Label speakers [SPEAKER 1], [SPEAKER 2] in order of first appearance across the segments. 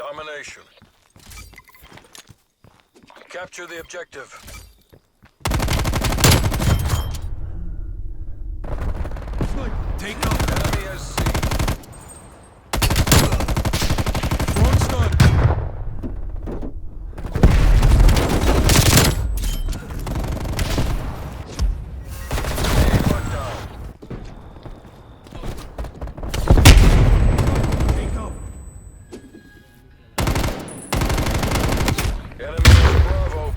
[SPEAKER 1] Domination. Capture the objective.
[SPEAKER 2] Take cover.
[SPEAKER 1] Enemy has C.
[SPEAKER 2] Throwing stun.
[SPEAKER 1] Mark down.
[SPEAKER 2] Take cover.
[SPEAKER 1] Enemy has Bravo.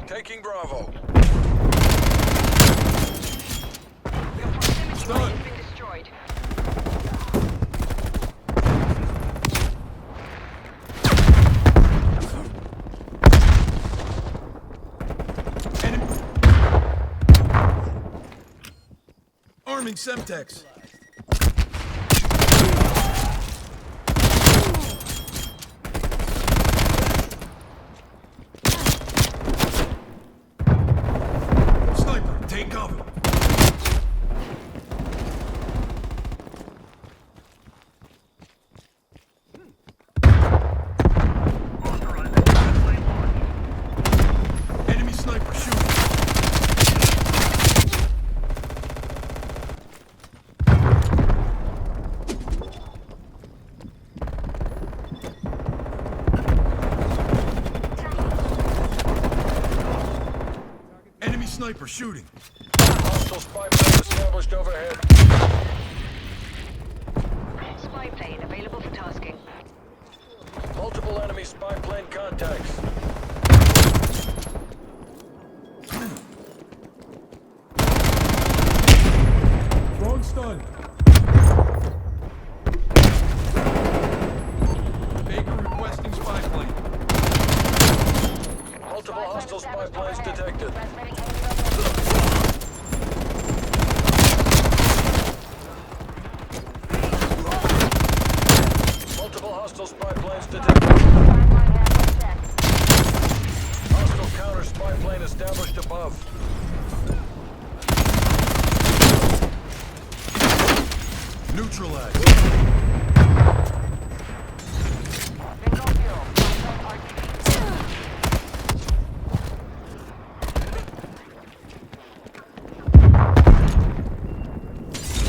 [SPEAKER 1] Taking Bravo.
[SPEAKER 3] Stun. Been destroyed.
[SPEAKER 2] Enemy. Arming Semtex. Sniper, take cover. Enemy sniper shooting. Enemy sniper shooting.
[SPEAKER 1] Hostile spy plane established overhead.
[SPEAKER 3] Spy plane available for tasking.
[SPEAKER 1] Multiple enemy spy plane contacts.
[SPEAKER 2] Throwing stun. Baker requesting spy plane.
[SPEAKER 1] Multiple hostile spy planes detected. Multiple hostile spy planes detected. Hostile counter spy plane established above.
[SPEAKER 2] Neutralized.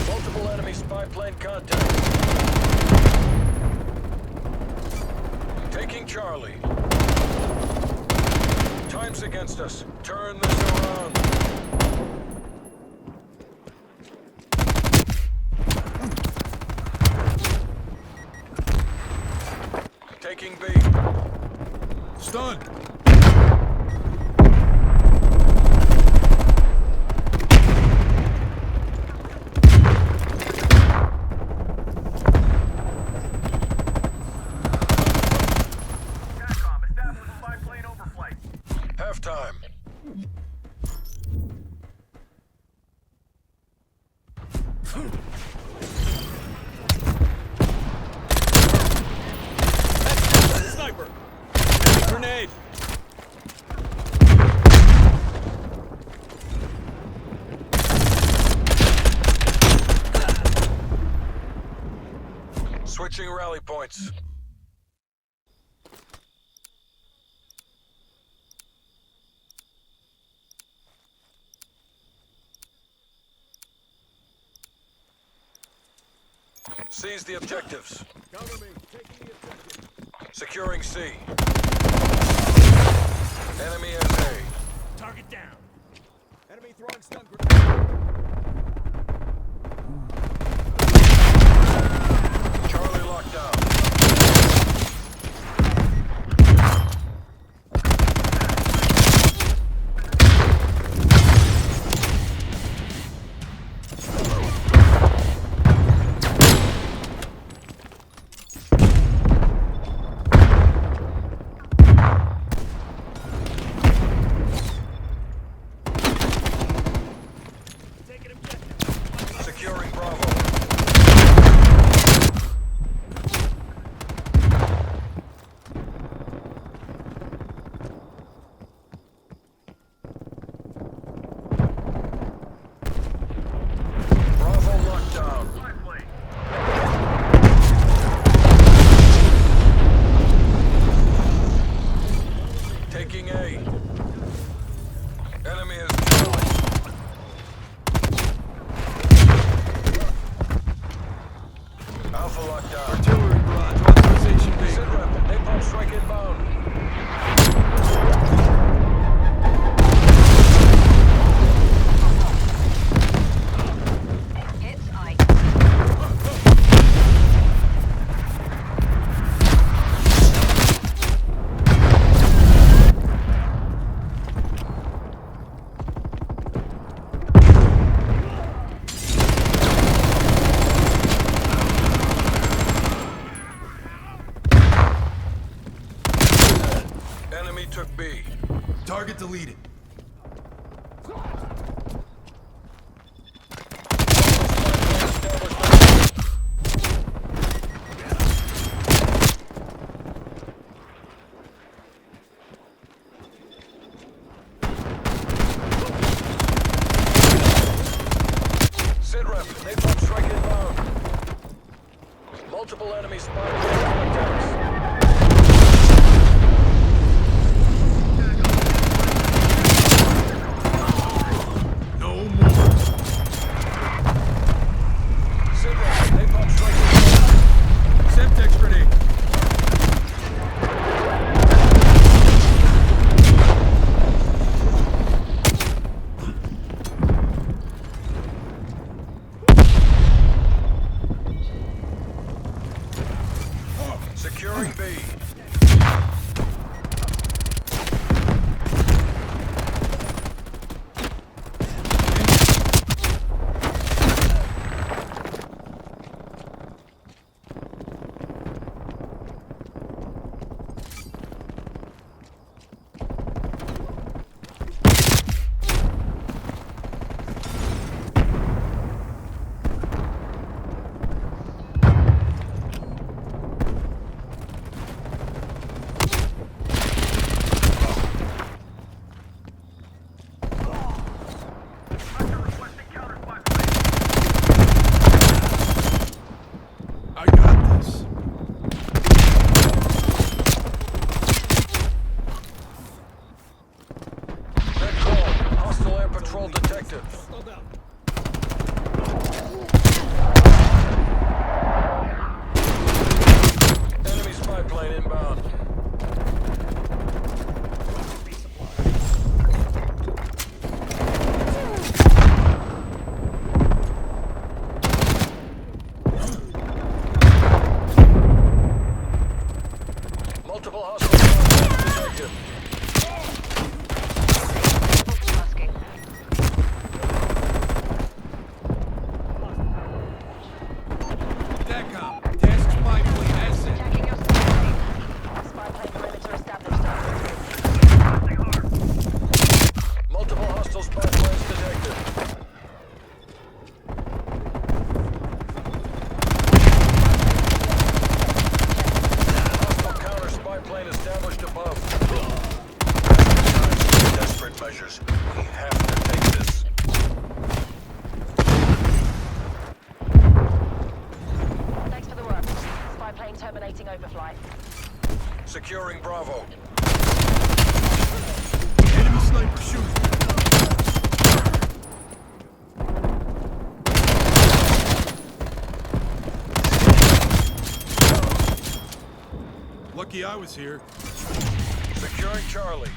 [SPEAKER 1] Multiple enemy spy plane contact. Taking Charlie. Time's against us. Turn this around. Taking B.
[SPEAKER 2] Stun.
[SPEAKER 1] Halftime.
[SPEAKER 2] Sniper. Grenade.
[SPEAKER 1] Switching rally points. Seize the objectives.
[SPEAKER 2] Cover me. Taking the objective.
[SPEAKER 1] Securing C. Enemy has A.
[SPEAKER 2] Target down. Enemy throwing stun grenade.
[SPEAKER 1] Charlie locked down.
[SPEAKER 2] Taking objective.
[SPEAKER 1] Securing Bravo. Bravo locked down. Taking A. Enemy is Charlie. Alpha locked down.
[SPEAKER 2] Artillery barrage. Authorization
[SPEAKER 1] Sit
[SPEAKER 2] vehicle.
[SPEAKER 1] rep. Napalm strike inbound.
[SPEAKER 3] Hits I.
[SPEAKER 1] Enemy took B.
[SPEAKER 2] Target deleted.
[SPEAKER 1] Sit rep. Napalm strike inbound. Multiple enemy spy plane contacts.
[SPEAKER 2] No more.
[SPEAKER 1] Sit rep. Napalm strike inbound.
[SPEAKER 2] Semtex grenade.
[SPEAKER 1] Securing B.
[SPEAKER 2] I got this.
[SPEAKER 1] Red call. Hostile air patrol detected. Enemy spy plane inbound. Multiple hostile contacts detected.
[SPEAKER 3] Tasking.
[SPEAKER 2] DACOM. Task spy plane asset.
[SPEAKER 3] Checking your spy plane. Spy plane perimeter established.
[SPEAKER 1] Multiple hostile spy planes detected. Hostile counter spy plane established above. Desperate measures. We have to take this.
[SPEAKER 3] Thanks for the work. Spy plane terminating overflight.
[SPEAKER 1] Securing Bravo.
[SPEAKER 2] Enemy sniper shooting.
[SPEAKER 4] lucky I was here.
[SPEAKER 1] Securing Charlie.